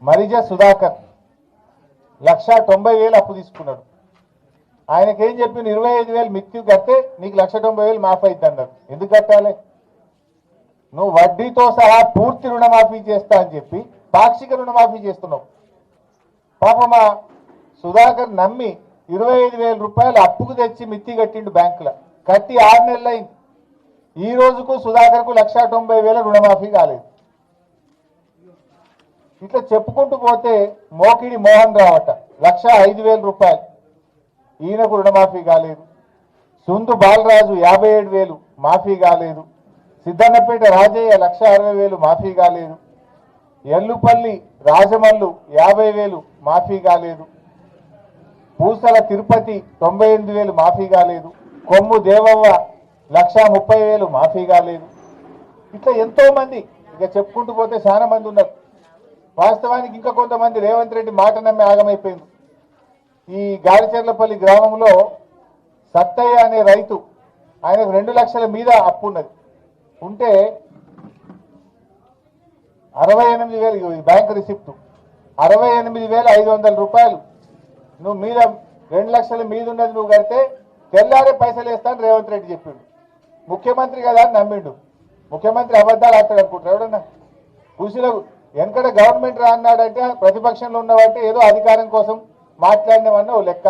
మరిజ సుధాకర్ 1,90,000 అప్పు తీసుకున్నాడు. ఆయనకేం చెప్పింది 25,000 మిత్తి కడితే నీకు 1,90,000 మాఫీ అవుతుంది అన్నారు. ఎందుకు కట్టాలి? నువ్వు వడ్డీతో సహా పూర్తి రుణమాఫీ చేస్తా అని చెప్పి పాక్షిక రుణమాఫీ చేస్తున్నావు. పాపమా సుధాకర్ నమ్మి 25,000 రూపాయలు అప్పుకు తెచ్చి మిత్తి కట్టిండు బ్యాంకులో. కట్టి 6 నెలలు అయింది. ఈ రోజుకు సుధాకర్కు 1,90,000 రుణమాఫీ కాలేదు. ఇట్లా చెప్పుకుంటూ పోతే మోకిడి మోహన్ రావట 1,05,000 రూపాయలు, ఈయనకు రుణమాఫీ కాలేదు. సుందు బాలరాజు 57,000 మాఫీ కాలేదు. సిద్ధన్నపేట రాజయ్య 1,60,000 మాఫీ కాలేదు. ఎల్లుపల్లి రాజమల్లు 50,000 మాఫీ కాలేదు. పూసల తిరుపతి 98,000 మాఫీ కాలేదు. కొమ్ము దేవవ్వ 1,30,000 మాఫీ కాలేదు. ఇట్లా ఎంతో మంది, ఇక చెప్పుకుంటూ పోతే చాలా మంది ఉన్నారు. వాస్తవానికి ఇంకా కొంతమంది రేవంత్ రెడ్డి మాట నమ్మి ఆగమైపోయింది. ఈ గారిచెర్లపల్లి గ్రామంలో సత్తయ్య అనే రైతు, ఆయనకు 2 లక్షల మీద అప్పు ఉన్నది. ఉంటే 68,000 బ్యాంక్ రిసిప్ట్ 68,500 రూపాయలు నువ్వు మీద 2 లక్షల మీద ఉన్నది నువ్వు కడితే తెల్లారే పైసలు వేస్తాను రేవంత్ రెడ్డి చెప్పిండు. ముఖ్యమంత్రి కదా అని నమ్మిండు. ముఖ్యమంత్రి అబద్ధాలు ఆడతాడు అనుకుంటారు ఎవడన్నా? కృషిలో వెనకడ గవర్నమెంట్ రా అన్నాడంటే ప్రతిపక్షంలో ఉన్నవంటే ఏదో అధికారం కోసం మాట్లాడినవన్న ఓ లెక్క.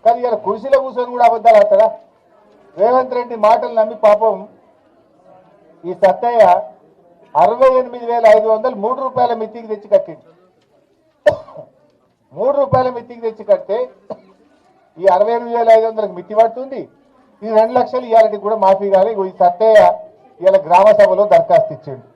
కానీ ఇలా కృషిలో కూర్చొని కూడా అబద్ధాలు ఆడతాడా? రేవంత్ రెడ్డి మాటలు నమ్మి పాపం ఈ సత్తయ్య 68,500 3 రూపాయల మిత్తికి తెచ్చి కట్టిండు. 3 రూపాయల మిత్తికి తెచ్చి కడితే ఈ 68,500 మిత్తి పడుతుంది. ఈ 2 లక్షలు ఇవాళకి కూడా మాఫీ కాలే. ఈ సత్తయ్య ఇవాళ గ్రామ సభలో దరఖాస్తు ఇచ్చిండు.